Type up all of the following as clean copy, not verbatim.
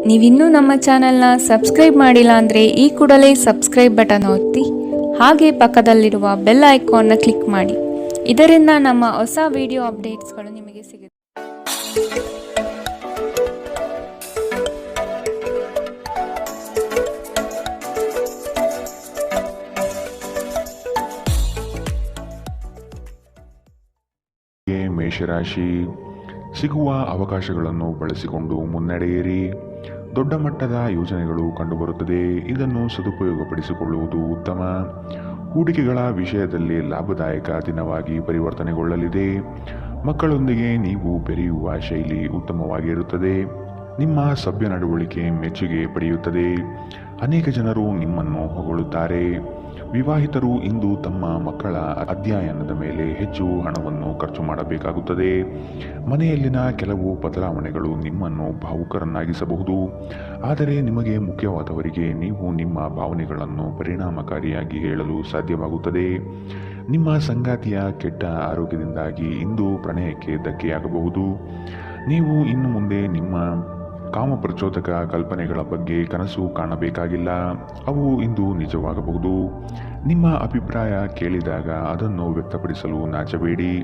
ನೀವಿನ್ನೂ ನಮ್ಮ ಚಾನೆಲ್ನ ಸಬ್ಸ್ಕ್ರೈಬ್ ಮಾಡಿಲ್ಲ ಅಂದರೆ ಈ ಕೂಡಲೇ ಸಬ್ಸ್ಕ್ರೈಬ್ ಬಟನ್ ಒತ್ತಿ ಹಾಗೆ ಪಕ್ಕದಲ್ಲಿರುವ ಬೆಲ್ ಐಕಾನ್ನ ಕ್ಲಿಕ್ ಮಾಡಿ. ಇದರಿಂದ ನಮ್ಮ ಹೊಸ ವಿಡಿಯೋ ಅಪ್ಡೇಟ್ಸ್ಗಳು ನಿಮಗೆ ಸಿಗುತ್ತೆ. ಮೇಷರಾಶಿ, ಸಿಗುವ ಅವಕಾಶಗಳನ್ನು ಬಳಸಿಕೊಂಡು ಮುನ್ನಡೆಯಿರಿ. ದೊಡ್ಡ ಮಟ್ಟದ ಯೋಜನೆಗಳು ಕಂಡುಬರುತ್ತದೆ. ಇದನ್ನು ಸದುಪಯೋಗಪಡಿಸಿಕೊಳ್ಳುವುದು ಉತ್ತಮ. ಹೂಡಿಕೆಗಳ ವಿಷಯದಲ್ಲಿ ಲಾಭದಾಯಕ ದಿನವಾಗಿ ಪರಿವರ್ತನೆಗೊಳ್ಳಲಿದೆ. ಮಕ್ಕಳೊಂದಿಗೆ ನೀವು ಬೆರೆಯುವ ಶೈಲಿ ಉತ್ತಮವಾಗಿರುತ್ತದೆ. ನಿಮ್ಮ ಸಭ್ಯ ನಡವಳಿಕೆ ಮೆಚ್ಚುಗೆ ಪಡೆಯುತ್ತದೆ. ಅನೇಕ ಜನರು ನಿಮ್ಮನ್ನು ಹೊಗಳುತ್ತಾರೆ. ವಿವಾಹಿತರು ಇಂದು ತಮ್ಮ ಮಕ್ಕಳ ಅಧ್ಯಯನದ ಮೇಲೆ ಹೆಚ್ಚು ಹಣವನ್ನು ಖರ್ಚು ಮಾಡಬೇಕಾಗುತ್ತದೆ. ಮನೆಯಲ್ಲಿನ ಕೆಲವು ಬದಲಾವಣೆಗಳು ನಿಮ್ಮನ್ನು ಭಾವುಕರನ್ನಾಗಿಸಬಹುದು. ಆದರೆ ನಿಮಗೆ ಮುಖ್ಯವಾದವರಿಗೆ ನೀವು ನಿಮ್ಮ ಭಾವನೆಗಳನ್ನು ಪರಿಣಾಮಕಾರಿಯಾಗಿ ಹೇಳಲು ಸಾಧ್ಯವಾಗುತ್ತದೆ. ನಿಮ್ಮ ಸಂಗಾತಿಯ ಕೆಟ್ಟ ಆರೋಗ್ಯದಿಂದಾಗಿ ಇಂದು ಪ್ರಣಯಕ್ಕೆ ಧಕ್ಕೆಯಾಗಬಹುದು. ನೀವು ಇನ್ನು ಮುಂದೆ ನಿಮ್ಮ ಕಾಮಪ್ರಚೋದಕ ಕಲ್ಪನೆಗಳ ಬಗ್ಗೆ ಕನಸು ಕಾಣಬೇಕಾಗಿಲ್ಲ. ಅವು ಇಂದು ನಿಜವಾಗಬಹುದು. ನಿಮ್ಮ ಅಭಿಪ್ರಾಯ ಕೇಳಿದಾಗ ಅದನ್ನು ವ್ಯಕ್ತಪಡಿಸಲು ನಾಚಬೇಡಿ.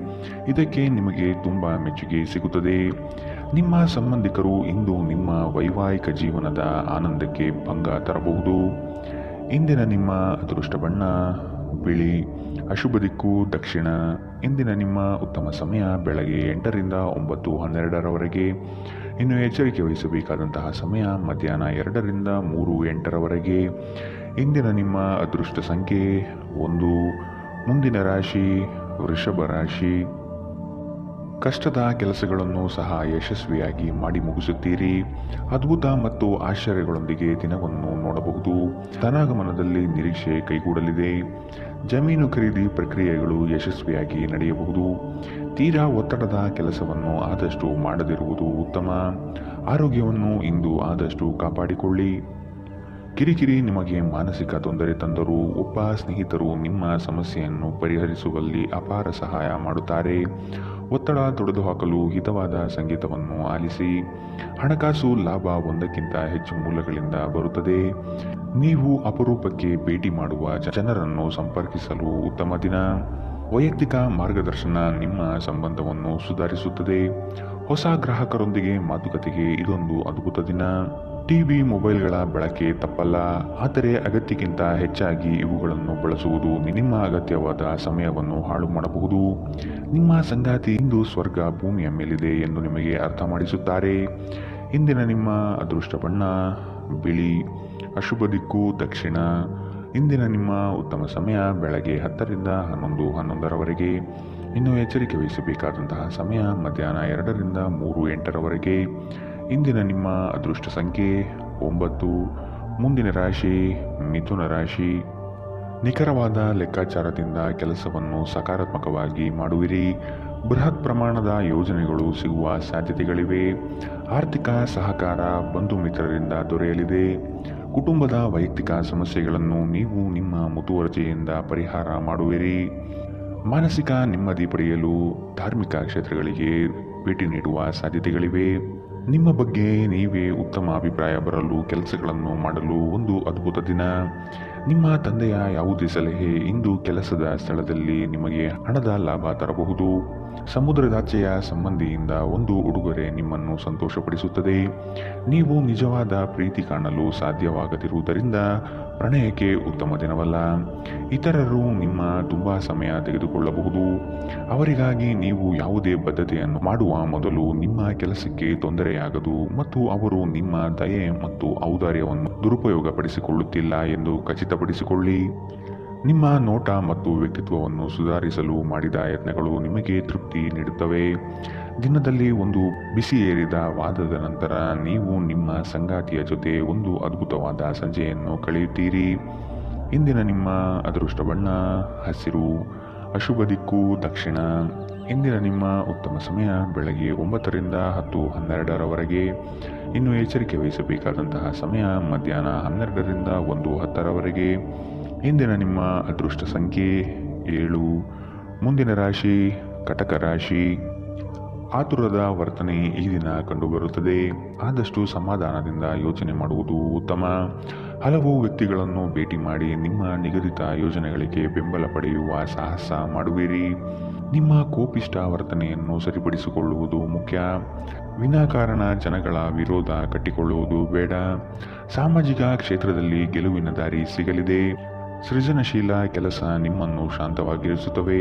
ಇದಕ್ಕೆ ನಿಮಗೆ ತುಂಬ ಮೆಚ್ಚುಗೆ ಸಿಗುತ್ತದೆ. ನಿಮ್ಮ ಸಂಬಂಧಿಕರು ಇಂದು ನಿಮ್ಮ ವೈವಾಹಿಕ ಜೀವನದ ಆನಂದಕ್ಕೆ ಭಂಗ ತರಬಹುದು. ಇಂದಿನ ನಿಮ್ಮ ಅದೃಷ್ಟ ಬಣ್ಣ ಬಿಳಿ, ಅಶುಭ ದಿಕ್ಕು ದಕ್ಷಿಣ. ಇಂದಿನ ನಿಮ್ಮ ಉತ್ತಮ ಸಮಯ ಬೆಳಗ್ಗೆ 8ರಿಂದ 9:12ರವರೆಗೆ. ಇನ್ನು ಎಚ್ಚರಿಕೆ ವಹಿಸಬೇಕಾದಂತಹ ಸಮಯ ಮಧ್ಯಾಹ್ನ 2ರಿಂದ 3:08ರವರೆಗೆ. ಇಂದಿನ ನಿಮ್ಮ ಅದೃಷ್ಟ ಸಂಖ್ಯೆ 1. ಮುಂದಿನ ರಾಶಿ ವೃಷಭ ರಾಶಿ. ಕಷ್ಟದ ಕೆಲಸಗಳನ್ನು ಸಹ ಯಶಸ್ವಿಯಾಗಿ ಮಾಡಿ ಮುಗಿಸುತ್ತೀರಿ. ಅದ್ಭುತ ಮತ್ತು ಆಶ್ಚರ್ಯಗಳೊಂದಿಗೆ ದಿನವನ್ನು ನೋಡಬಹುದು. ಧನಾಗಮನದಲ್ಲಿ ನಿರೀಕ್ಷೆ ಕೈಗೂಡಲಿದೆ. ಜಮೀನು ಖರೀದಿ ಪ್ರಕ್ರಿಯೆಗಳು ಯಶಸ್ವಿಯಾಗಿ ನಡೆಯಬಹುದು. ತೀರಾ ಒತ್ತಡದ ಕೆಲಸವನ್ನು ಆದಷ್ಟು ಮಾಡದಿರುವುದು ಉತ್ತಮ. ಆರೋಗ್ಯವನ್ನು ಇಂದು ಆದಷ್ಟು ಕಾಪಾಡಿಕೊಳ್ಳಿ. ಕಿರಿಕಿರಿ ನಿಮಗೆ ಮಾನಸಿಕ ತೊಂದರೆ ತಂದರೂ ಒಬ್ಬ ಸ್ನೇಹಿತರು ನಿಮ್ಮ ಸಮಸ್ಯೆಯನ್ನು ಪರಿಹರಿಸುವಲ್ಲಿ ಅಪಾರ ಸಹಾಯ ಮಾಡುತ್ತಾರೆ. ಒತ್ತಡ ತೊಡೆದುಹಾಕಲು ಹಿತವಾದ ಸಂಗೀತವನ್ನು ಆಲಿಸಿ. ಹಣಕಾಸು ಲಾಭ ಒಂದಕ್ಕಿಂತ ಹೆಚ್ಚು ಮೂಲಗಳಿಂದ ಬರುತ್ತದೆ. ನೀವು ಅಪರೂಪಕ್ಕೆ ಭೇಟಿ ಮಾಡುವ ಜನರನ್ನು ಸಂಪರ್ಕಿಸಲು ಉತ್ತಮ ದಿನ. ವೈಯಕ್ತಿಕ ಮಾರ್ಗದರ್ಶನ ನಿಮ್ಮ ಸಂಬಂಧವನ್ನು ಸುಧಾರಿಸುತ್ತದೆ. ಹೊಸ ಗ್ರಾಹಕರೊಂದಿಗೆ ಮಾತುಕತೆಗೆ ಇದೊಂದು ಅದ್ಭುತ ದಿನ. ಟಿವಿ, ಮೊಬೈಲ್ಗಳ ಬಳಕೆ ತಪ್ಪಲ್ಲ. ಆದರೆ ಅಗತ್ಯಕ್ಕಿಂತ ಹೆಚ್ಚಾಗಿ ಇವುಗಳನ್ನು ಬಳಸುವುದು ನಿಮ್ಮ ಅಗತ್ಯವಾದ ಸಮಯವನ್ನು ಹಾಳು ಮಾಡಬಹುದು. ನಿಮ್ಮ ಸಂಗಾತಿ ಇಂದು ಸ್ವರ್ಗ ಭೂಮಿಯ ಮೇಲಿದೆ ಎಂದು ನಿಮಗೆ ಅರ್ಥ ಮಾಡಿಸುತ್ತಾರೆ. ಇಂದಿನ ನಿಮ್ಮ ಅದೃಷ್ಟ ಬಣ್ಣ ಬಿಳಿ, ಅಶುಭ ದಿಕ್ಕು ದಕ್ಷಿಣ. ಇಂದಿನ ನಿಮ್ಮ ಉತ್ತಮ ಸಮಯ ಬೆಳಗ್ಗೆ 10ರಿಂದ 11:11ರವರೆಗೆ. ಇನ್ನು ಎಚ್ಚರಿಕೆ ವಹಿಸಬೇಕಾದಂತಹ ಸಮಯ ಮಧ್ಯಾಹ್ನ 2ರಿಂದ 3:08ರವರೆಗೆ. ಇಂದಿನ ನಿಮ್ಮ ಅದೃಷ್ಟ ಸಂಖ್ಯೆ 9. ಮುಂದಿನ ರಾಶಿ ಮಿಥುನ ರಾಶಿ. ನಿಖರವಾದ ಲೆಕ್ಕಾಚಾರದಿಂದ ಕೆಲಸವನ್ನು ಸಕಾರಾತ್ಮಕವಾಗಿ ಮಾಡುವಿರಿ. ಬೃಹತ್ ಪ್ರಮಾಣದ ಯೋಜನೆಗಳು ಸಿಗುವ ಸಾಧ್ಯತೆಗಳಿವೆ. ಆರ್ಥಿಕ ಸಹಕಾರ ಬಂಧು ಮಿತ್ರರಿಂದ ದೊರೆಯಲಿದೆ. ಕುಟುಂಬದ ವೈಯಕ್ತಿಕ ಸಮಸ್ಯೆಗಳನ್ನು ನೀವು ನಿಮ್ಮ ಮುತುವರ್ಜಿಯಿಂದ ಪರಿಹಾರ ಮಾಡುವಿರಿ. ಮಾನಸಿಕ ನೆಮ್ಮದಿ ಪಡೆಯಲು ಧಾರ್ಮಿಕ ಕ್ಷೇತ್ರಗಳಿಗೆ ಭೇಟಿ ನೀಡುವ ಸಾಧ್ಯತೆಗಳಿವೆ. ನಿಮ್ಮ ಬಗ್ಗೆ ನೀವೇ ಉತ್ತಮ ಅಭಿಪ್ರಾಯ ಬರಲು ಕೆಲಸಗಳನ್ನು ಮಾಡಲು ಒಂದು ಅದ್ಭುತ ದಿನ. ನಿಮ್ಮ ತಂದೆಯ ಯಾವುದೇ ಸಲಹೆ ಇಂದು ಕೆಲಸದ ಸ್ಥಳದಲ್ಲಿ ನಿಮಗೆ ಹಣದ ಲಾಭ ತರಬಹುದು. ಸಮುದ್ರದಾಚೆಯ ಸಂಬಂಧಿಯಿಂದ ಒಂದು ಉಡುಗೊರೆ ನಿಮ್ಮನ್ನು ಸಂತೋಷಪಡಿಸುತ್ತದೆ. ನೀವು ನಿಜವಾದ ಪ್ರೀತಿ ಕಾಣಲು ಸಾಧ್ಯವಾಗದಿರುವುದರಿಂದ ಪ್ರಣಯಕ್ಕೆ ಉತ್ತಮ ದಿನವಲ್ಲ. ಇತರರು ನಿಮ್ಮ ತುಂಬ ಸಮಯ ತೆಗೆದುಕೊಳ್ಳಬಹುದು. ಅವರಿಗಾಗಿ ನೀವು ಯಾವುದೇ ಬದ್ಧತೆಯನ್ನು ಮಾಡುವ ಮೊದಲು ನಿಮ್ಮ ಕೆಲಸಕ್ಕೆ ತೊಂದರೆಯಾಗದು ಮತ್ತು ಅವರು ನಿಮ್ಮ ದಯೆ ಮತ್ತು ಔದಾರ್ಯವನ್ನು ದುರುಪಯೋಗಪಡಿಸಿಕೊಳ್ಳುತ್ತಿಲ್ಲ ಎಂದು ಖಚಿತಪಡಿಸಿಕೊಳ್ಳಿ. ನಿಮ್ಮ ನೋಟ ಮತ್ತು ವ್ಯಕ್ತಿತ್ವವನ್ನು ಸುಧಾರಿಸಲು ಮಾಡಿದ ಯತ್ನಗಳು ನಿಮಗೆ ತೃಪ್ತಿ ನೀಡುತ್ತವೆ. ದಿನದಲ್ಲಿ ಒಂದು ಬಿಸಿಯೇರಿದ ವಾದದ ನಂತರ ನೀವು ನಿಮ್ಮ ಸಂಗಾತಿಯ ಜೊತೆ ಒಂದು ಅದ್ಭುತವಾದ ಸಂಜೆಯನ್ನು ಕಳೆಯುತ್ತೀರಿ. ಇಂದಿನ ನಿಮ್ಮ ಅದೃಷ್ಟ ಬಣ್ಣ ಹಸಿರು, ಅಶುಭ ದಿಕ್ಕು ದಕ್ಷಿಣ. ಇಂದಿನ ನಿಮ್ಮ ಉತ್ತಮ ಸಮಯ ಬೆಳಗ್ಗೆ 9ರಿಂದ 10:12ರವರೆಗೆ. ಇನ್ನು ಎಚ್ಚರಿಕೆ ವಹಿಸಬೇಕಾದಂತಹ ಸಮಯ ಮಧ್ಯಾಹ್ನ 12ರಿಂದ 1:10ರವರೆಗೆ. ಇಂದಿನ ನಿಮ್ಮ ಅದೃಷ್ಟ ಸಂಖ್ಯೆ 7. ಮುಂದಿನ ರಾಶಿ ಕಟಕ ರಾಶಿ. ಆತುರದ ವರ್ತನೆ ಈ ದಿನ ಕಂಡುಬರುತ್ತದೆ. ಆದಷ್ಟು ಸಮಾಧಾನದಿಂದ ಯೋಚನೆ ಮಾಡುವುದು ಉತ್ತಮ. ಹಲವು ವ್ಯಕ್ತಿಗಳನ್ನು ಭೇಟಿ ಮಾಡಿ ನಿಮ್ಮ ನಿಗದಿತ ಯೋಜನೆಗಳಿಗೆ ಬೆಂಬಲ ಪಡೆಯುವ ಸಾಹಸ ಮಾಡುವಿರಿ. ನಿಮ್ಮ ಕೋಪಿಷ್ಟ ವರ್ತನೆಯನ್ನು ಸರಿಪಡಿಸಿಕೊಳ್ಳುವುದು ಮುಖ್ಯ. ವಿನಾಕಾರಣ ಜನಗಳ ವಿರೋಧ ಕಟ್ಟಿಕೊಳ್ಳುವುದು ಬೇಡ. ಸಾಮಾಜಿಕ ಕ್ಷೇತ್ರದಲ್ಲಿ ಗೆಲುವಿನ ದಾರಿ ಸಿಗಲಿದೆ. ಸೃಜನಶೀಲ ಕೆಲಸ ನಿಮ್ಮನ್ನು ಶಾಂತವಾಗಿರಿಸುತ್ತವೆ.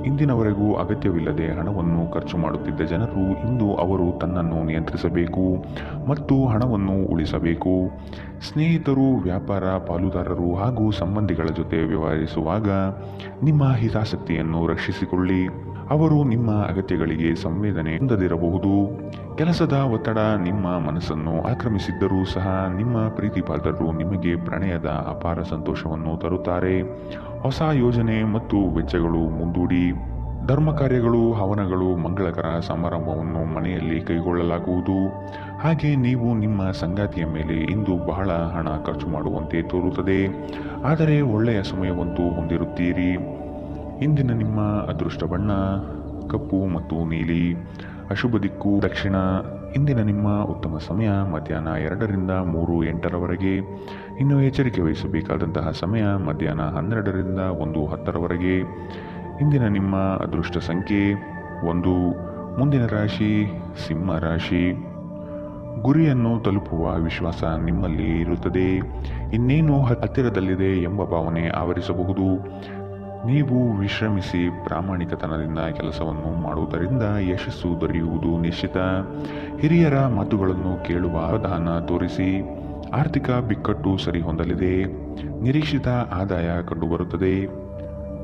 ಇಂದಿನವರೆಗೂ ಅಗತ್ಯವಿಲ್ಲದೆ ಹಣವನ್ನು ಖರ್ಚು ಮಾಡುತ್ತಿದ್ದ ಜನರು ಇಂದು ಅವರು ತನ್ನನ್ನು ನಿಯಂತ್ರಿಸಬೇಕು ಮತ್ತು ಹಣವನ್ನು ಉಳಿಸಬೇಕು. ಸ್ನೇಹಿತರು, ವ್ಯಾಪಾರ ಪಾಲುದಾರರು ಹಾಗೂ ಸಂಬಂಧಿಗಳ ಜೊತೆ ವ್ಯವಹರಿಸುವಾಗ ನಿಮ್ಮ ಹಿತಾಸಕ್ತಿಯನ್ನು ರಕ್ಷಿಸಿಕೊಳ್ಳಿ. ಅವರು ನಿಮ್ಮ ಅಗತ್ಯಗಳಿಗೆ ಸಂವೇದನೆ ಹೊಂದದಿರಬಹುದು. ಕೆಲಸದ ಒತ್ತಡ ನಿಮ್ಮ ಮನಸ್ಸನ್ನು ಆಕ್ರಮಿಸಿದ್ದರೂ ಸಹ ನಿಮ್ಮ ಪ್ರೀತಿಪಾತ್ರರು ನಿಮಗೆ ಪ್ರಣಯದ ಅಪಾರ ಸಂತೋಷವನ್ನು ತರುತ್ತಾರೆ. ಹೊಸ ಯೋಜನೆ ಮತ್ತು ವೆಚ್ಚಗಳು ಮುಂದೂಡಿ. ಧರ್ಮ ಕಾರ್ಯಗಳು, ಹವನಗಳು, ಮಂಗಳಕರ ಸಮಾರಂಭವನ್ನು ಮನೆಯಲ್ಲಿ ಕೈಗೊಳ್ಳಲಾಗುವುದು. ಹಾಗೆ ನೀವು ನಿಮ್ಮ ಸಂಗಾತಿಯ ಮೇಲೆ ಇಂದು ಬಹಳ ಹಣ ಖರ್ಚು ಮಾಡುವಂತೆ ತೋರುತ್ತದೆ. ಆದರೆ ಒಳ್ಳೆಯ ಸಮಯವಂತೂ ಹೊಂದಿರುತ್ತೀರಿ. ಇಂದಿನ ನಿಮ್ಮ ಅದೃಷ್ಟ ಬಣ್ಣ ಕಪ್ಪು ಮತ್ತು ನೀಲಿ. ಅಶುಭ ದಿಕ್ಕು ದಕ್ಷಿಣ. ಇಂದಿನ ನಿಮ್ಮ ಉತ್ತಮ ಸಮಯ ಮಧ್ಯಾಹ್ನ 2ರಿಂದ 3:08ರವರೆಗೆ. ಇನ್ನು ಎಚ್ಚರಿಕೆ ವಹಿಸಬೇಕಾದಂತಹ ಸಮಯ ಮಧ್ಯಾಹ್ನ 12ರಿಂದ 1:10ರವರೆಗೆ. ಇಂದಿನ ನಿಮ್ಮ ಅದೃಷ್ಟ ಸಂಖ್ಯೆ 1. ಮುಂದಿನ ರಾಶಿ ಸಿಂಹ ರಾಶಿ. ಗುರಿಯನ್ನು ತಲುಪುವ ವಿಶ್ವಾಸ ನಿಮ್ಮಲ್ಲಿ ಇರುತ್ತದೆ. ಇನ್ನೇನು ಹತ್ತಿರದಲ್ಲಿದೆ ಎಂಬ ಭಾವನೆ ಆವರಿಸಬಹುದು. ನೀವು ವಿಶ್ರಮಿಸಿ ಪ್ರಾಮಾಣಿಕತನದಿಂದ ಕೆಲಸವನ್ನು ಮಾಡುವುದರಿಂದ ಯಶಸ್ಸು ದೊರೆಯುವುದು ನಿಶ್ಚಿತ. ಹಿರಿಯರ ಮಾತುಗಳನ್ನು ಕೇಳುವ ಅವಧಾನ ತೋರಿಸಿ. ಆರ್ಥಿಕ ಬಿಕ್ಕಟ್ಟು ಸರಿಹೊಂದಲಿದೆ. ನಿರೀಕ್ಷಿತ ಆದಾಯ ಕಂಡುಬರುತ್ತದೆ.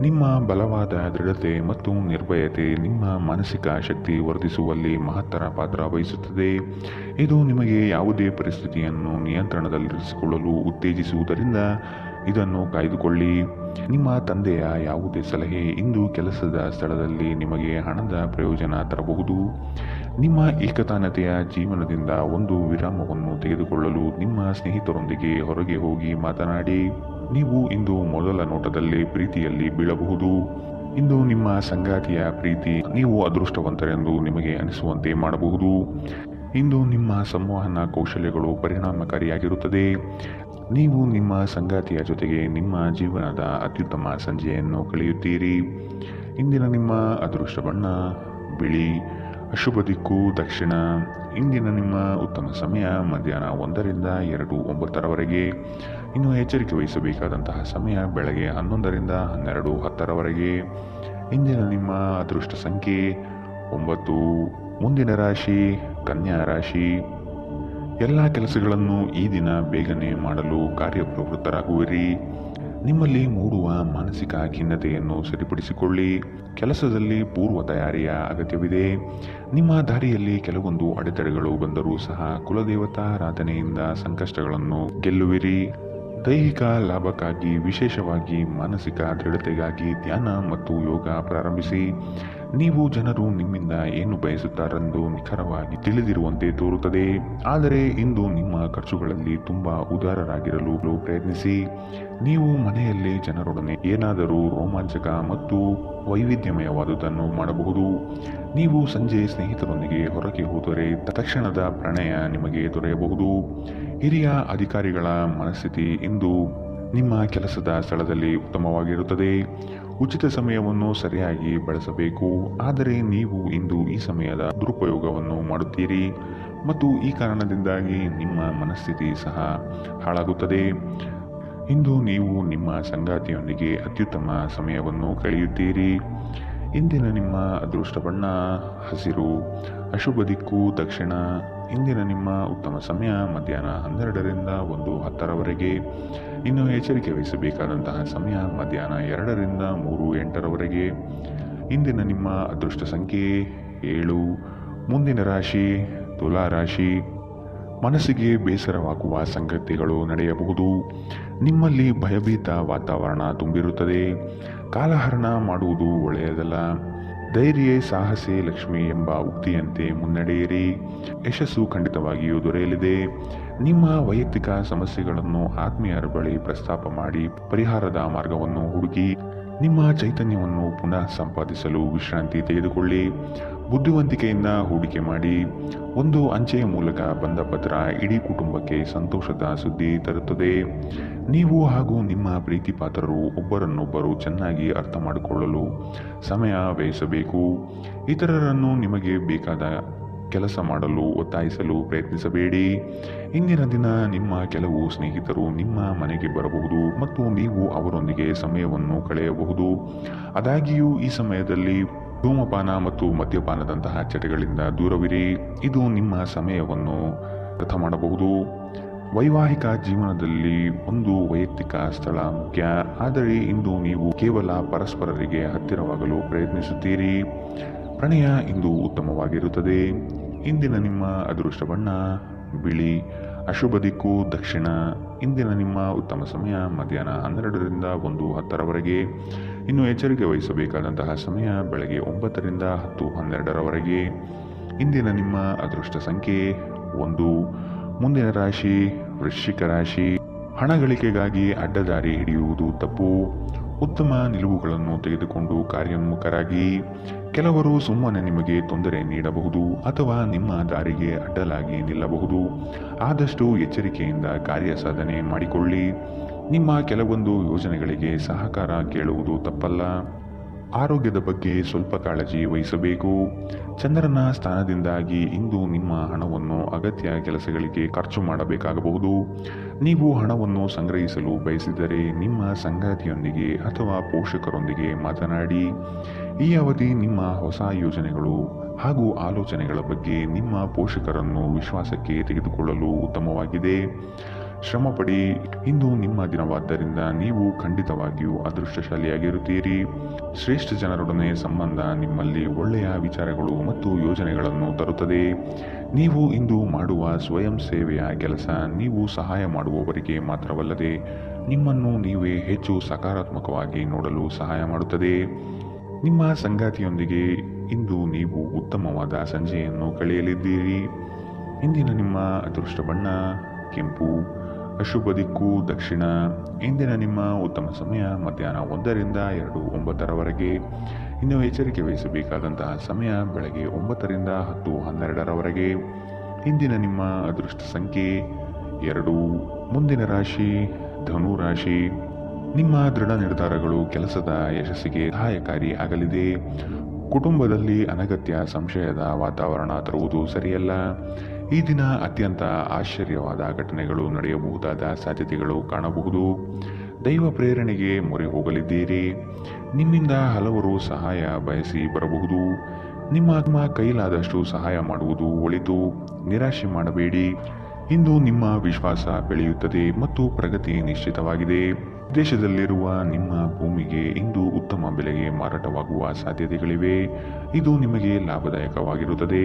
ನಿಮ್ಮ ಬಲವಾದ ದೃಢತೆ ಮತ್ತು ನಿರ್ಭಯತೆ ನಿಮ್ಮ ಮಾನಸಿಕ ಶಕ್ತಿ ವರ್ಧಿಸುವಲ್ಲಿ ಮಹತ್ತರ ಪಾತ್ರ ವಹಿಸುತ್ತದೆ. ಇದು ನಿಮಗೆ ಯಾವುದೇ ಪರಿಸ್ಥಿತಿಯನ್ನು ನಿಯಂತ್ರಣದಲ್ಲಿರಿಸಿಕೊಳ್ಳಲು ಉತ್ತೇಜಿಸುವುದರಿಂದ ಇದನ್ನು ಕಾಯ್ದುಕೊಳ್ಳಿ. ನಿಮ್ಮ ತಂದೆಯ ಯಾವುದೇ ಸಲಹೆ ಇಂದು ಕೆಲಸದ ಸ್ಥಳದಲ್ಲಿ ನಿಮಗೆ ಹಣದ ಪ್ರಯೋಜನ ತರಬಹುದು. ನಿಮ್ಮ ಏಕತಾನತೆಯ ಜೀವನದಿಂದ ಒಂದು ವಿರಾಮವನ್ನು ತೆಗೆದುಕೊಳ್ಳಲು ನಿಮ್ಮ ಸ್ನೇಹಿತರೊಂದಿಗೆ ಹೊರಗೆ ಹೋಗಿ ಮಾತನಾಡಿ. ನೀವು ಇಂದು ಮೊದಲ ನೋಟದಲ್ಲಿ ಪ್ರೀತಿಯಲ್ಲಿ ಬೀಳಬಹುದು. ಇಂದು ನಿಮ್ಮ ಸಂಗಾತಿಯ ಪ್ರೀತಿ ನೀವು ಅದೃಷ್ಟವಂತರೆಂದು ನಿಮಗೆ ಅನಿಸುವಂತೆ ಮಾಡಬಹುದು. ಇಂದು ನಿಮ್ಮ ಸಂವಹನ ಕೌಶಲ್ಯಗಳು ಪರಿಣಾಮಕಾರಿಯಾಗಿರುತ್ತದೆ. ನೀವು ನಿಮ್ಮ ಸಂಗಾತಿಯ ಜೊತೆಗೆ ನಿಮ್ಮ ಜೀವನದ ಅತ್ಯುತ್ತಮ ಸಂಜೆಯನ್ನು ಕಳೆಯುತ್ತೀರಿ. ಇಂದಿನ ನಿಮ್ಮ ಅದೃಷ್ಟ ಬಣ್ಣ ಬಿಳಿ. ಅಶುಭ ದಿಕ್ಕು ದಕ್ಷಿಣ. ಇಂದಿನ ನಿಮ್ಮ ಉತ್ತಮ ಸಮಯ ಮಧ್ಯಾಹ್ನ 1ರಿಂದ 2:09ರವರೆಗೆ. ಇನ್ನು ಎಚ್ಚರಿಕೆ ವಹಿಸಬೇಕಾದಂತಹ ಸಮಯ ಬೆಳಗ್ಗೆ 11ರಿಂದ 12:10ರವರೆಗೆ. ಇಂದಿನ ನಿಮ್ಮ ಅದೃಷ್ಟ ಸಂಖ್ಯೆ 9. ಮುಂದಿನ ರಾಶಿ ಕನ್ಯಾ ರಾಶಿ. ಎಲ್ಲ ಕೆಲಸಗಳನ್ನು ಈ ದಿನ ಬೇಗನೆ ಮಾಡಲು ಕಾರ್ಯಪ್ರವೃತ್ತರಾಗುವಿರಿ. ನಿಮ್ಮಲ್ಲಿ ಮೂಡುವ ಮಾನಸಿಕ ಖಿನ್ನತೆಯನ್ನು ಸರಿಪಡಿಸಿಕೊಳ್ಳಿ. ಕೆಲಸದಲ್ಲಿ ಪೂರ್ವ ತಯಾರಿಯ ಅಗತ್ಯವಿದೆ. ನಿಮ್ಮ ದಾರಿಯಲ್ಲಿ ಕೆಲವೊಂದು ಅಡೆತಡೆಗಳು ಬಂದರೂ ಸಹ ಕುಲದೇವತಾರಾಧನೆಯಿಂದ ಸಂಕಷ್ಟಗಳನ್ನು ಗೆಲ್ಲುವಿರಿ. ದೈಹಿಕ ಲಾಭಕ್ಕಾಗಿ ವಿಶೇಷವಾಗಿ ಮಾನಸಿಕ ದೃಢತೆಗಾಗಿ ಧ್ಯಾನ ಮತ್ತು ಯೋಗ ಪ್ರಾರಂಭಿಸಿ. ನೀವು ಜನರು ನಿಮ್ಮಿಂದ ಏನು ಬಯಸುತ್ತಾರೆಂದು ನಿಖರವಾಗಿ ತಿಳಿದಿರುವಂತೆ ತೋರುತ್ತದೆ. ಆದರೆ ಇಂದು ನಿಮ್ಮ ಖರ್ಚುಗಳಲ್ಲಿ ತುಂಬ ಉದಾರರಾಗಿರಲು ಪ್ರಯತ್ನಿಸಿ. ನೀವು ಮನೆಯಲ್ಲಿ ಜನರೊಡನೆ ಏನಾದರೂ ರೋಮಾಂಚಕ ಮತ್ತು ವೈವಿಧ್ಯಮಯವಾದುದನ್ನು ಮಾಡಬಹುದು. ನೀವು ಸಂಜೆ ಸ್ನೇಹಿತರೊಂದಿಗೆ ಹೊರಗೆ ಹೋದರೆ ತಕ್ಷಣದ ಪ್ರಣಯ ನಿಮಗೆ ದೊರೆಯಬಹುದು. ಹಿರಿಯ ಅಧಿಕಾರಿಗಳ ಮನಸ್ಥಿತಿ ಇಂದು ನಿಮ್ಮ ಕೆಲಸದ ಸ್ಥಳದಲ್ಲಿ ಉತ್ತಮವಾಗಿರುತ್ತದೆ. ಉಚಿತ ಸಮಯವನ್ನು ಸರಿಯಾಗಿ ಬಳಸಬೇಕು. ಆದರೆ ನೀವು ಇಂದು ಈ ಸಮಯದ ದುರುಪಯೋಗವನ್ನು ಮಾಡುತ್ತೀರಿ ಮತ್ತು ಈ ಕಾರಣದಿಂದಾಗಿ ನಿಮ್ಮ ಮನಸ್ಥಿತಿ ಸಹ ಹಾಳಾಗುತ್ತದೆ. ಇಂದು ನೀವು ನಿಮ್ಮ ಸಂಗಾತಿಯೊಂದಿಗೆ ಅತ್ಯುತ್ತಮ ಸಮಯವನ್ನು ಕಳೆಯುತ್ತೀರಿ. ಇಂದಿನ ನಿಮ್ಮ ಅದೃಷ್ಟ ಬಣ್ಣ ಹಸಿರು. ಅಶುಭ ದಿಕ್ಕು ದಕ್ಷಿಣ. ಇಂದಿನ ನಿಮ್ಮ ಉತ್ತಮ ಸಮಯ ಮಧ್ಯಾಹ್ನ 12ರಿಂದ 1:10ರವರೆಗೆ. ಇನ್ನು ಎಚ್ಚರಿಕೆ ವಹಿಸಬೇಕಾದಂತಹ ಸಮಯ ಮಧ್ಯಾಹ್ನ 2ರಿಂದ 3:08ರವರೆಗೆ. ಇಂದಿನ ನಿಮ್ಮ ಅದೃಷ್ಟ ಸಂಖ್ಯೆ 7. ಮುಂದಿನ ರಾಶಿ ತುಲಾ ರಾಶಿ. ಮನಸ್ಸಿಗೆ ಬೇಸರವಾಗುವ ಸಂಗತಿಗಳು ನಡೆಯಬಹುದು. ನಿಮ್ಮಲ್ಲಿ ಭಯಭೀತ ವಾತಾವರಣ ತುಂಬಿರುತ್ತದೆ. ಕಾಲಹರಣ ಮಾಡುವುದು ಒಳ್ಳೆಯದಲ್ಲ. ಧೈರ್ಯ ಸಾಹಸೇ ಲಕ್ಷ್ಮಿ ಎಂಬ ಉಕ್ತಿಯಂತೆ ಮುನ್ನಡೆಯಿರಿ. ಯಶಸ್ಸು ಖಂಡಿತವಾಗಿಯೂ ದೊರೆಯಲಿದೆ. ನಿಮ್ಮ ವೈಯಕ್ತಿಕ ಸಮಸ್ಯೆಗಳನ್ನು ಆತ್ಮೀಯರ ಬಳಿ ಪ್ರಸ್ತಾಪ ಮಾಡಿ ಪರಿಹಾರದ ಮಾರ್ಗವನ್ನು ಹುಡುಕಿ. ನಿಮ್ಮ ಚೈತನ್ಯವನ್ನು ಪುನಃ ಸಂಪಾದಿಸಲು ವಿಶ್ರಾಂತಿ ತೆಗೆದುಕೊಳ್ಳಿ. ಬುದ್ಧಿವಂತಿಕೆಯಿಂದ ಹೂಡಿಕೆ ಮಾಡಿ. ಒಂದು ಅಂಚೆಯ ಮೂಲಕ ಬಂದ ಪತ್ರ ಇಡೀ ಕುಟುಂಬಕ್ಕೆ ಸಂತೋಷದ ಸುದ್ದಿ ತರುತ್ತದೆ. ನೀವು ಹಾಗೂ ನಿಮ್ಮ ಪ್ರೀತಿ ಪಾತ್ರರು ಒಬ್ಬರನ್ನೊಬ್ಬರು ಚೆನ್ನಾಗಿ ಅರ್ಥ ಮಾಡಿಕೊಳ್ಳಲು ಸಮಯ ವ್ಯಯಿಸಬೇಕು. ಇತರರನ್ನು ನಿಮಗೆ ಬೇಕಾದ ಕೆಲಸ ಮಾಡಲು ಒತ್ತಾಯಿಸಲು ಪ್ರಯತ್ನಿಸಬೇಡಿ. ಇಂದಿನ ದಿನ ನಿಮ್ಮ ಕೆಲವು ಸ್ನೇಹಿತರು ನಿಮ್ಮ ಮನೆಗೆ ಬರಬಹುದು ಮತ್ತು ನೀವು ಅವರೊಂದಿಗೆ ಸಮಯವನ್ನು ಕಳೆಯಬಹುದು. ಆದಾಗ್ಯೂ ಈ ಸಮಯದಲ್ಲಿ ಧೂಮಪಾನ ಮತ್ತು ಮದ್ಯಪಾನದಂತಹ ಚಟಗಳಿಂದ ದೂರವಿರಿ. ಇದು ನಿಮ್ಮ ಸಮಯವನ್ನು ವ್ಯರ್ಥ ಮಾಡಬಹುದು. ವೈವಾಹಿಕ ಜೀವನದಲ್ಲಿ ಒಂದು ವೈಯಕ್ತಿಕ ಸ್ಥಳ ಮುಖ್ಯ, ಆದರೆ ಇಂದು ನೀವು ಕೇವಲ ಪರಸ್ಪರರಿಗೆ ಹತ್ತಿರವಾಗಲು ಪ್ರಯತ್ನಿಸುತ್ತೀರಿ. ಪ್ರಣಯ ಇಂದು ಉತ್ತಮವಾಗಿರುತ್ತದೆ. ಇಂದಿನ ನಿಮ್ಮ ಅದೃಷ್ಟ ಬಣ್ಣ ಬಿಳಿ. ಅಶುಭ ದಿಕ್ಕು ದಕ್ಷಿಣ. ಇಂದಿನ ನಿಮ್ಮ ಉತ್ತಮ ಸಮಯ ಮಧ್ಯಾಹ್ನ 12ರಿಂದ 1:10ರವರೆಗೆ. ಇನ್ನು ಎಚ್ಚರಿಕೆ ವಹಿಸಬೇಕಾದಂತಹ ಸಮಯ ಬೆಳಗ್ಗೆ 9ರಿಂದ 10:12ರವರೆಗೆ. ಇಂದಿನ ನಿಮ್ಮ ಅದೃಷ್ಟ ಸಂಖ್ಯೆ 1. ಮುಂದಿನ ರಾಶಿ ವೃಶ್ಚಿಕ ರಾಶಿ. ಹಣ ಗಳಿಕೆಗಾಗಿ ಅಡ್ಡದಾರಿ ಹಿಡಿಯುವುದು ತಪ್ಪು. ಉತ್ತಮ ನಿಲುವುಗಳನ್ನು ತೆಗೆದುಕೊಂಡು ಕಾರ್ಯೋನ್ಮುಖರಾಗಿ. ಕೆಲವರು ಸುಮ್ಮನೆ ನಿಮಗೆ ತೊಂದರೆ ನೀಡಬಹುದು ಅಥವಾ ನಿಮ್ಮ ದಾರಿಗೆ ಅಡ್ಡಲಾಗಿ ನಿಲ್ಲಬಹುದು. ಆದಷ್ಟು ಎಚ್ಚರಿಕೆಯಿಂದ ಕಾರ್ಯ ಸಾಧನೆ ಮಾಡಿಕೊಳ್ಳಿ. ನಿಮ್ಮ ಕೆಲವೊಂದು ಯೋಜನೆಗಳಿಗೆ ಸಹಕಾರ ಕೇಳುವುದು ತಪ್ಪಲ್ಲ. ಆರೋಗ್ಯದ ಬಗ್ಗೆ ಸ್ವಲ್ಪ ಕಾಳಜಿ ವಹಿಸಬೇಕು. ಚಂದ್ರನ ಸ್ಥಾನದಿಂದಾಗಿ ಇಂದು ನಿಮ್ಮ ಹಣವನ್ನು ಅಗತ್ಯ ಕೆಲಸಗಳಿಗೆ ಖರ್ಚು ಮಾಡಬೇಕಾಗಬಹುದು. ನೀವು ಹಣವನ್ನು ಸಂಗ್ರಹಿಸಲು ಬಯಸಿದರೆ ನಿಮ್ಮ ಸಂಗಾತಿಯೊಂದಿಗೆ ಅಥವಾ ಪೋಷಕರೊಂದಿಗೆ ಮಾತನಾಡಿ. ಈ ಅವಧಿ ನಿಮ್ಮ ಹೊಸ ಯೋಜನೆಗಳು ಹಾಗೂ ಆಲೋಚನೆಗಳ ಬಗ್ಗೆ ನಿಮ್ಮ ಪೋಷಕರನ್ನು ವಿಶ್ವಾಸಕ್ಕೆ ತೆಗೆದುಕೊಳ್ಳಲು ಉತ್ತಮವಾಗಿದೆ. ಶ್ರಮಪಡಿ. ಇಂದು ನಿಮ್ಮ ದಿನವಾದ್ದರಿಂದ ನೀವು ಖಂಡಿತವಾಗಿಯೂ ಅದೃಷ್ಟಶಾಲಿಯಾಗಿರುತ್ತೀರಿ. ಶ್ರೇಷ್ಠ ಜನರೊಡನೆ ಸಂಬಂಧ ನಿಮ್ಮಲ್ಲಿ ಒಳ್ಳೆಯ ವಿಚಾರಗಳು ಮತ್ತು ಯೋಜನೆಗಳನ್ನು ತರುತ್ತದೆ. ನೀವು ಇಂದು ಮಾಡುವ ಸ್ವಯಂ ಸೇವೆಯ ಕೆಲಸ ನೀವು ಸಹಾಯ ಮಾಡುವವರಿಗೆ ಮಾತ್ರವಲ್ಲದೆ ನಿಮ್ಮನ್ನು ನೀವೇ ಹೆಚ್ಚು ಸಕಾರಾತ್ಮಕವಾಗಿ ನೋಡಲು ಸಹಾಯ ಮಾಡುತ್ತದೆ. ನಿಮ್ಮ ಸಂಗಾತಿಯೊಂದಿಗೆ ಇಂದು ನೀವು ಉತ್ತಮವಾದ ಸಂಜೆಯನ್ನು ಕಳೆಯಲಿದ್ದೀರಿ. ಇಂದಿನ ನಿಮ್ಮ ಅದೃಷ್ಟ ಬಣ್ಣ ಕೆಂಪು. ಅಶುಭ ದಿಕ್ಕು ದಕ್ಷಿಣ. ಇಂದಿನ ನಿಮ್ಮ ಉತ್ತಮ ಸಮಯ ಮಧ್ಯಾಹ್ನ 1ರಿಂದ 2:09ರವರೆಗೆ. ಇನ್ನು ಎಚ್ಚರಿಕೆ ವಹಿಸಬೇಕಾದಂತಹ ಸಮಯ ಬೆಳಗ್ಗೆ 9ರಿಂದ 10:12ರವರೆಗೆ. ಇಂದಿನ ನಿಮ್ಮ ಅದೃಷ್ಟ ಸಂಖ್ಯೆ 2. ಮುಂದಿನ ರಾಶಿ ಧನು ರಾಶಿ. ನಿಮ್ಮ ದೃಢ ನಿರ್ಧಾರಗಳು ಕೆಲಸದ ಯಶಸ್ಸಿಗೆ ಸಹಾಯಕಾರಿ ಆಗಲಿದೆ. ಕುಟುಂಬದಲ್ಲಿ ಅನಗತ್ಯ ಸಂಶಯದ ವಾತಾವರಣ ತರುವುದು ಸರಿಯಲ್ಲ. ಈ ದಿನ ಅತ್ಯಂತ ಆಶ್ಚರ್ಯವಾದ ಘಟನೆಗಳು ನಡೆಯಬಹುದಾದ ಸಾಧ್ಯತೆಗಳು ಕಾಣಬಹುದು. ದೈವ ಪ್ರೇರಣೆಗೆ ಮೊರೆ ಹೋಗಲಿದ್ದೀರಿ. ನಿಮ್ಮಿಂದ ಹಲವರು ಸಹಾಯ ಬಯಸಿ ಬರಬಹುದು. ನಿಮ್ಮ ಕೈಲಾದಷ್ಟು ಸಹಾಯ ಮಾಡುವುದು ಒಳಿತು. ನಿರಾಶೆ ಮಾಡಬೇಡಿ. ಇಂದು ನಿಮ್ಮ ವಿಶ್ವಾಸ ಬೆಳೆಯುತ್ತದೆ ಮತ್ತು ಪ್ರಗತಿ ನಿಶ್ಚಿತವಾಗಿದೆ. ದೇಶದಲ್ಲಿರುವ ನಿಮ್ಮ ಭೂಮಿಗೆ ಇಂದು ಉತ್ತಮ ಬೆಲೆಗೆ ಮಾರಾಟವಾಗುವ ಸಾಧ್ಯತೆಗಳಿವೆ. ಇದು ನಿಮಗೆ ಲಾಭದಾಯಕವಾಗಿರುತ್ತದೆ.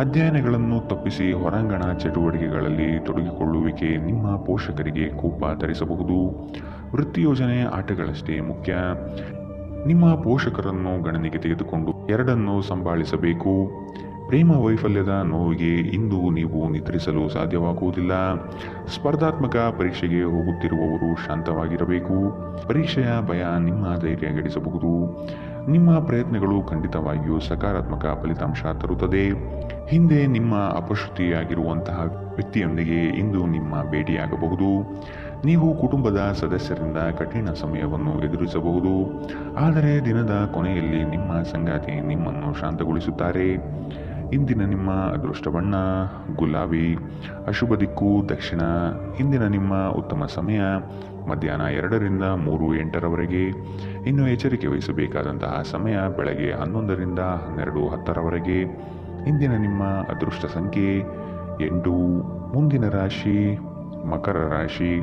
ಅಧ್ಯಯನಗಳನ್ನು ತಪ್ಪಿಸಿ ಹೊರಾಂಗಣ ಚಟುವಟಿಕೆಗಳಲ್ಲಿ ತೊಡಗಿಕೊಳ್ಳುವಿಕೆ ನಿಮ್ಮ ಪೋಷಕರಿಗೆ ಕೋಪ ತರಿಸಬಹುದು. ವೃತ್ತಿ ಯೋಜನೆ ಆಟಗಳಷ್ಟೇ ಮುಖ್ಯ. ನಿಮ್ಮ ಪೋಷಕರನ್ನು ಗಣನೆಗೆ ತೆಗೆದುಕೊಂಡು ಎರಡನ್ನೂ ಸಂಭಾಳಿಸಬೇಕು. ಪ್ರೇಮ ವೈಫಲ್ಯದ ನೋವಿಗೆ ಇಂದು ನೀವು ನಿದ್ರಿಸಲು ಸಾಧ್ಯವಾಗುವುದಿಲ್ಲ. ಸ್ಪರ್ಧಾತ್ಮಕ ಪರೀಕ್ಷೆಗೆ ಹೋಗುತ್ತಿರುವವರು ಶಾಂತವಾಗಿರಬೇಕು. ಪರೀಕ್ಷೆಯ ಭಯ ನಿಮ್ಮ ಧೈರ್ಯ ಗೆಡಿಸಬಹುದು. ನಿಮ್ಮ ಪ್ರಯತ್ನಗಳು ಖಂಡಿತವಾಗಿಯೂ ಸಕಾರಾತ್ಮಕ ಫಲಿತಾಂಶ ತರುತ್ತದೆ. ಹಿಂದೆ ನಿಮ್ಮ ಅಪಶ್ರುತಿಯಾಗಿರುವಂತಹ ವ್ಯಕ್ತಿಯೊಂದಿಗೆ ಇಂದು ನಿಮ್ಮ ಭೇಟಿಯಾಗಬಹುದು. ನೀವು ಕುಟುಂಬದ ಸದಸ್ಯರಿಂದ ಕಠಿಣ ಸಮಯವನ್ನು ಎದುರಿಸಬಹುದು. ಆದರೆ ದಿನದ ಕೊನೆಯಲ್ಲಿ ನಿಮ್ಮ ಸಂಗಾತಿ ನಿಮ್ಮನ್ನು ಶಾಂತಗೊಳಿಸುತ್ತಾರೆ. ಇಂದಿನ ನಿಮ್ಮ ಅದೃಷ್ಟ ಬಣ್ಣ ಗುಲಾಬಿ. ಅಶುಭ ದಿಕ್ಕು ದಕ್ಷಿಣ. ಇಂದಿನ ನಿಮ್ಮ ಉತ್ತಮ ಸಮಯ ಮಧ್ಯಾಹ್ನ 2ರಿಂದ 3:08ರವರೆಗೆ. ಇನ್ನು ಎಚ್ಚರಿಕೆ ವಹಿಸಬೇಕಾದಂತಹ ಸಮಯ ಬೆಳಗ್ಗೆ 11ರಿಂದ 12:10ರವರೆಗೆ. ಇಂದಿನ ನಿಮ್ಮ ಅದೃಷ್ಟ ಸಂಖ್ಯೆ 8. ಮುಂದಿನ ರಾಶಿ ಮಕರ ರಾಶಿ.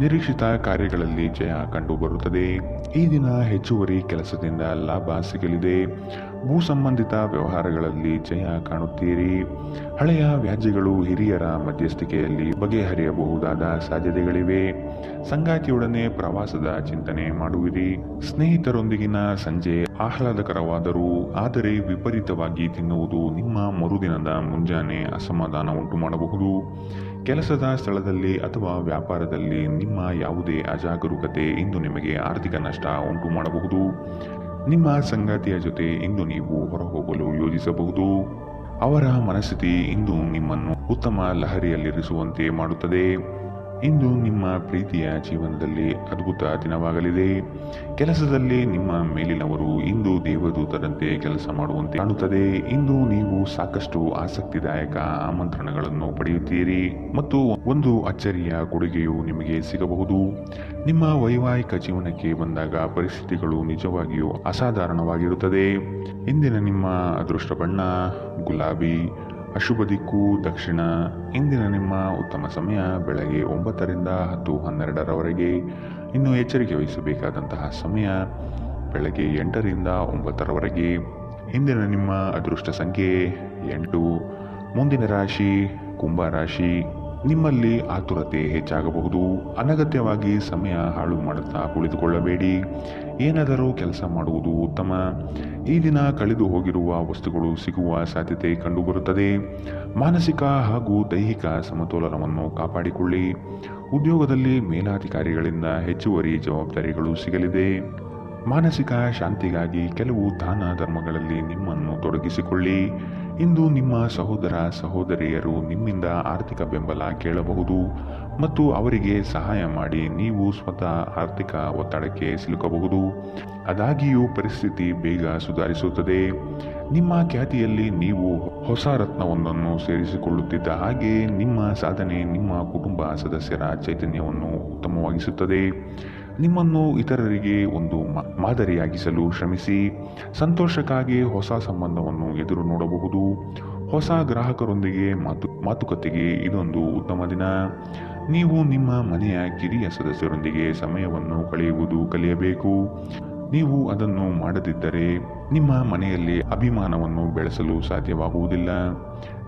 ನಿರೀಕ್ಷಿತ ಕಾರ್ಯಗಳಲ್ಲಿ ಜಯ ಕಂಡುಬರುತ್ತದೆ. ಈ ದಿನ ಹೆಚ್ಚುವರಿ ಕೆಲಸದಿಂದ ಲಾಭ ಸಿಗಲಿದೆ. ಭೂ ಸಂಬಂಧಿತ ವ್ಯವಹಾರಗಳಲ್ಲಿ ಜಯ ಕಾಣುತ್ತೀರಿ. ಹಳೆಯ ವ್ಯಾಜ್ಯಗಳು ಹಿರಿಯರ ಮಧ್ಯಸ್ಥಿಕೆಯಲ್ಲಿ ಬಗೆಹರಿಯಬಹುದಾದ ಸಾಧ್ಯತೆಗಳಿವೆ. ಸಂಗಾತಿಯೊಡನೆ ಪ್ರವಾಸದ ಚಿಂತನೆ ಮಾಡುವಿರಿ. ಸ್ನೇಹಿತರೊಂದಿಗಿನ ಸಂಜೆ ಆಹ್ಲಾದಕರವಾದರೂ ಆದರೆ ವಿಪರೀತವಾಗಿ ತಿನ್ನುವುದು ನಿಮ್ಮ ಮರುದಿನದ ಮುಂಜಾನೆ ಅಸಮಾಧಾನ ಉಂಟು ಮಾಡಬಹುದು. ಕೆಲಸದ ಸ್ಥಳದಲ್ಲಿ ಅಥವಾ ವ್ಯಾಪಾರದಲ್ಲಿ ನಿಮ್ಮ ಯಾವುದೇ ಅಜಾಗರೂಕತೆ ಇಂದು ನಿಮಗೆ ಆರ್ಥಿಕ ನಷ್ಟ ಉಂಟು ಮಾಡಬಹುದು. ನಿಮ್ಮ ಸಂಗಾತಿಯ ಜೊತೆ ಇಂದು ನೀವು ಹೊರಹೋಗಲು ಯೋಜಿಸಬಹುದು. ಅವರ ಮನಸ್ಥಿತಿ ಇಂದು ನಿಮ್ಮನ್ನು ಉತ್ತಮ ಲಹರಿಯಲ್ಲಿರಿಸುವಂತೆ ಮಾಡುತ್ತದೆ. ಇಂದು ನಿಮ್ಮ ಪ್ರೀತಿಯ ಜೀವನದಲ್ಲಿ ಅದ್ಭುತ ದಿನವಾಗಲಿದೆ. ಕೆಲಸದಲ್ಲಿ ನಿಮ್ಮ ಮೇಲಿನವರು ಇಂದು ದೇವದೂತರಂತೆ ಕೆಲಸ ಮಾಡುವಂತೆ ಕಾಣುತ್ತದೆ. ಇಂದು ನೀವು ಸಾಕಷ್ಟು ಆಸಕ್ತಿದಾಯಕ ಆಮಂತ್ರಣಗಳನ್ನು ಪಡೆಯುತ್ತೀರಿ ಮತ್ತು ಒಂದು ಅಚ್ಚರಿಯ ಕೊಡುಗೆಯು ನಿಮಗೆ ಸಿಗಬಹುದು. ನಿಮ್ಮ ವೈವಾಹಿಕ ಜೀವನಕ್ಕೆ ಬಂದಾಗ ಪರಿಸ್ಥಿತಿಗಳು ನಿಜವಾಗಿಯೂ ಅಸಾಧಾರಣವಾಗಿರುತ್ತದೆ. ಇಂದಿನ ನಿಮ್ಮ ಅದೃಷ್ಟ ಬಣ್ಣ ಗುಲಾಬಿ, ಅಶುಭ ದಿಕ್ಕು ದಕ್ಷಿಣ. ಇಂದಿನ ನಿಮ್ಮ ಉತ್ತಮ ಸಮಯ ಬೆಳಗ್ಗೆ 9ರಿಂದ 10:12ರವರೆಗೆ. ಇನ್ನು ಎಚ್ಚರಿಕೆ ವಹಿಸಬೇಕಾದಂತಹ ಸಮಯ ಬೆಳಗ್ಗೆ 8ರಿಂದ 9ರವರೆಗೆ. ಇಂದಿನ ನಿಮ್ಮ ಅದೃಷ್ಟ ಸಂಖ್ಯೆ 8. ಮುಂದಿನ ರಾಶಿ ಕುಂಭ ರಾಶಿ. ನಿಮ್ಮಲ್ಲಿ ಆತುರತೆ ಹೆಚ್ಚಾಗಬಹುದು. ಅನಗತ್ಯವಾಗಿ ಸಮಯ ಹಾಳು ಮಾಡುತ್ತಾ ಕುಳಿತುಕೊಳ್ಳಬೇಡಿ. ಏನಾದರೂ ಕೆಲಸ ಮಾಡುವುದು ಉತ್ತಮ. ಈ ದಿನ ಕಳೆದು ಹೋಗಿರುವ ವಸ್ತುಗಳು ಸಿಗುವ ಸಾಧ್ಯತೆ ಕಂಡುಬರುತ್ತದೆ. ಮಾನಸಿಕ ಹಾಗೂ ದೈಹಿಕ ಸಮತೋಲನವನ್ನು ಕಾಪಾಡಿಕೊಳ್ಳಿ. ಉದ್ಯೋಗದಲ್ಲಿ ಮೇಲಾಧಿಕಾರಿಗಳಿಂದ ಹೆಚ್ಚುವರಿ ಜವಾಬ್ದಾರಿಗಳು ಸಿಗಲಿದೆ. ಮಾನಸಿಕ ಶಾಂತಿಗಾಗಿ ಕೆಲವು ದಾನ ಧರ್ಮಗಳಲ್ಲಿ ನಿಮ್ಮನ್ನು ತೊಡಗಿಸಿಕೊಳ್ಳಿ. ಇಂದು ನಿಮ್ಮ ಸಹೋದರ ಸಹೋದರಿಯರು ನಿಮ್ಮಿಂದ ಆರ್ಥಿಕ ಬೆಂಬಲ ಕೇಳಬಹುದು ಮತ್ತು ಅವರಿಗೆ ಸಹಾಯ ಮಾಡಿ ನೀವು ಸ್ವತಃ ಆರ್ಥಿಕ ಒತ್ತಡಕ್ಕೆ ಸಿಲುಕಬಹುದು. ಆದಾಗ್ಯೂ ಪರಿಸ್ಥಿತಿ ಬೇಗ ಸುಧಾರಿಸುತ್ತದೆ. ನಿಮ್ಮ ಖ್ಯಾತಿಯಲ್ಲಿ ನೀವು ಹೊಸ ರತ್ನವೊಂದನ್ನು ಸೇರಿಸಿಕೊಳ್ಳುತ್ತಿದ್ದ ಹಾಗೆ ನಿಮ್ಮ ಸಾಧನೆ ನಿಮ್ಮ ಕುಟುಂಬ ಸದಸ್ಯರ ಚೈತನ್ಯವನ್ನು ಉತ್ತಮವಾಗಿಸುತ್ತದೆ. ನಿಮ್ಮನ್ನು ಇತರರಿಗೆ ಒಂದು ಮಾದರಿಯಾಗಿಸಲು ಶ್ರಮಿಸಿ. ಸಂತೋಷಕ್ಕಾಗಿ ಹೊಸ ಸಂಬಂಧವನ್ನು ಎದುರು ನೋಡಬಹುದು. ಹೊಸ ಗ್ರಾಹಕರೊಂದಿಗೆ ಮಾತುಕತೆಗೆ ಇದೊಂದು ಉತ್ತಮ ದಿನ. ನೀವು ನಿಮ್ಮ ಮನೆಯ ಕಿರಿಯ ಸದಸ್ಯರೊಂದಿಗೆ ಸಮಯವನ್ನು ಕಳೆಯುವುದು ಕಲಿಯಬೇಕು. ನೀವು ಅದನ್ನು ಮಾಡದಿದ್ದರೆ ನಿಮ್ಮ ಮನೆಯಲ್ಲಿ ಅಭಿಮಾನವನ್ನು ಬೆಳೆಸಲು ಸಾಧ್ಯವಾಗುವುದಿಲ್ಲ.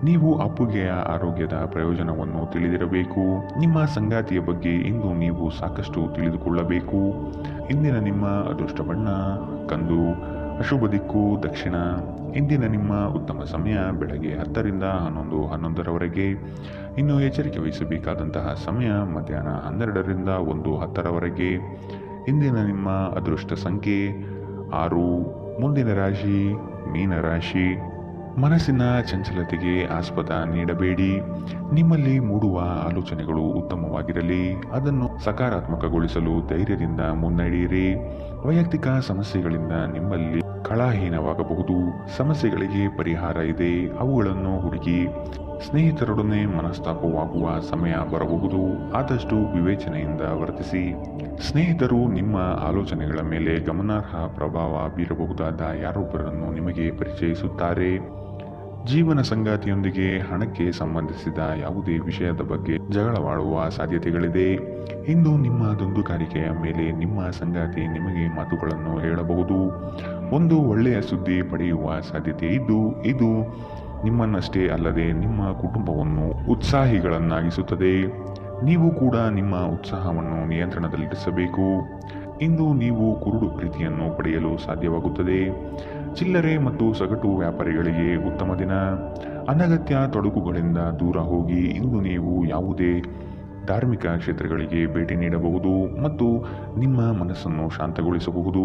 ನೀವು ಅಪ್ಪುಗೆಯ ಆರೋಗ್ಯದ ಪ್ರಯೋಜನವನ್ನು ತಿಳಿದಿರಬೇಕು. ನಿಮ್ಮ ಸಂಗಾತಿಯ ಬಗ್ಗೆ ಇಂದು ನೀವು ಸಾಕಷ್ಟು ತಿಳಿದುಕೊಳ್ಳಬೇಕು. ಇಂದಿನ ನಿಮ್ಮ ಅದೃಷ್ಟ ಬಣ್ಣ ಕಂದು, ಅಶುಭ ದಿಕ್ಕು ದಕ್ಷಿಣ. ಇಂದಿನ ನಿಮ್ಮ ಉತ್ತಮ ಸಮಯ ಬೆಳಗ್ಗೆ 10ರಿಂದ 11:11ರವರೆಗೆ. ಇನ್ನು ಎಚ್ಚರಿಕೆ ವಹಿಸಬೇಕಾದಂತಹ ಸಮಯ ಮಧ್ಯಾಹ್ನ 12ರಿಂದ 1:10ರವರೆಗೆ. ಇಂದಿನ ನಿಮ್ಮ ಅದೃಷ್ಟ ಸಂಖ್ಯೆ 6. ಮುಂದಿನ ರಾಶಿ ಮೀನರಾಶಿ. ಮನಸ್ಸಿನ ಚಂಚಲತೆಗೆ ಆಸ್ಪದ ನೀಡಬೇಡಿ. ನಿಮ್ಮಲ್ಲಿ ಮೂಡುವ ಆಲೋಚನೆಗಳು ಉತ್ತಮವಾಗಿರಲಿ. ಅದನ್ನು ಸಕಾರಾತ್ಮಕಗೊಳಿಸಲು ಧೈರ್ಯದಿಂದ ಮುನ್ನಡೆಯಿರಿ. ವೈಯಕ್ತಿಕ ಸಮಸ್ಯೆಗಳಿಂದ ನಿಮ್ಮಲ್ಲಿ ಕಳಹೀನವಾಗಬಹುದು. ಸಮಸ್ಯೆಗಳಿಗೆ ಪರಿಹಾರ ಇದೆ, ಅವುಗಳನ್ನು ಹುಡುಕಿ. ಸ್ನೇಹಿತರೊಡನೆ ಮನಸ್ತಾಪವಾಗುವ ಸಮಯ ಬರಬಹುದು. ಆದಷ್ಟು ವಿವೇಚನೆಯಿಂದ ವರ್ತಿಸಿ. ಸ್ನೇಹಿತರು ನಿಮ್ಮ ಆಲೋಚನೆಗಳ ಮೇಲೆ ಗಮನಾರ್ಹ ಪ್ರಭಾವ ಬೀರಬಹುದಾದ ಯಾರೊಬ್ಬರನ್ನು ನಿಮಗೆ ಪರಿಚಯಿಸುತ್ತಾರೆ. ಜೀವನ ಸಂಗಾತಿಯೊಂದಿಗೆ ಹಣಕ್ಕೆ ಸಂಬಂಧಿಸಿದ ಯಾವುದೇ ವಿಷಯದ ಬಗ್ಗೆ ಜಗಳವಾಡುವ ಸಾಧ್ಯತೆಗಳಿದೆ. ಇಂದು ನಿಮ್ಮ ದುಂದುಗಾರಿಕೆಯ ಮೇಲೆ ನಿಮ್ಮ ಸಂಗಾತಿ ನಿಮಗೆ ಮಾತುಗಳನ್ನು ಹೇಳಬಹುದು. ಒಂದು ಒಳ್ಳೆಯ ಸುದ್ದಿ ಪಡೆಯುವ ಸಾಧ್ಯತೆ ಇದ್ದು ಇದು ನಿಮ್ಮನ್ನಷ್ಟೇ ಅಲ್ಲದೆ ನಿಮ್ಮ ಕುಟುಂಬವನ್ನು ಉತ್ಸಾಹಿಗಳನ್ನಾಗಿಸುತ್ತದೆ. ನೀವು ಕೂಡ ನಿಮ್ಮ ಉತ್ಸಾಹವನ್ನು ನಿಯಂತ್ರಣದಲ್ಲಿರಿಸಬೇಕು. ಇಂದು ನೀವು ಕುರುಡು ಪ್ರೀತಿಯನ್ನು ಪಡೆಯಲು ಸಾಧ್ಯವಾಗುತ್ತದೆ. ಚಿಲ್ಲರೆ ಮತ್ತು ಸಗಟು ವ್ಯಾಪಾರಿಗಳಿಗೆ ಉತ್ತಮ ದಿನ. ಅನಗತ್ಯ ತೊಡಕುಗಳಿಂದ ದೂರ ಹೋಗಿ. ಇಂದು ನೀವು ಯಾವುದೇ ಧಾರ್ಮಿಕ ಕ್ಷೇತ್ರಗಳಿಗೆ ಭೇಟಿ ನೀಡಬಹುದು ಮತ್ತು ನಿಮ್ಮ ಮನಸ್ಸನ್ನು ಶಾಂತಗೊಳಿಸಬಹುದು.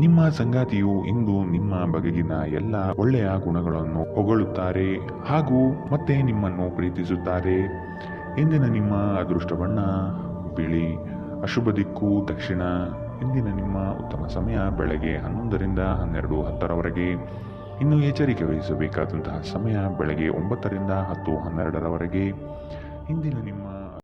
ನಿಮ್ಮ ಸಂಗಾತಿಯು ಇಂದು ನಿಮ್ಮ ಬಗೆಗಿನ ಎಲ್ಲ ಒಳ್ಳೆಯ ಗುಣಗಳನ್ನು ಹೊಗಳುತ್ತಾರೆ ಹಾಗೂ ಮತ್ತೆ ನಿಮ್ಮನ್ನು ಪ್ರೀತಿಸುತ್ತಾರೆ. ಇಂದಿನ ನಿಮ್ಮ ಅದೃಷ್ಟ ಬಣ್ಣ ಬಿಳಿ, ಅಶುಭ ದಿಕ್ಕು ದಕ್ಷಿಣ. ಇಂದಿನ ನಿಮ್ಮ ಉತ್ತಮ ಸಮಯ ಬೆಳಗ್ಗೆ 11ರಿಂದ 12:10ರವರೆಗೆ. ಇನ್ನು ಎಚ್ಚರಿಕೆ ವಹಿಸಬೇಕಾದಂತಹ ಸಮಯ ಬೆಳಗ್ಗೆ 9ರಿಂದ 10:12ರವರೆಗೆ. ಇಂದಿನ ನಿಮ್ಮ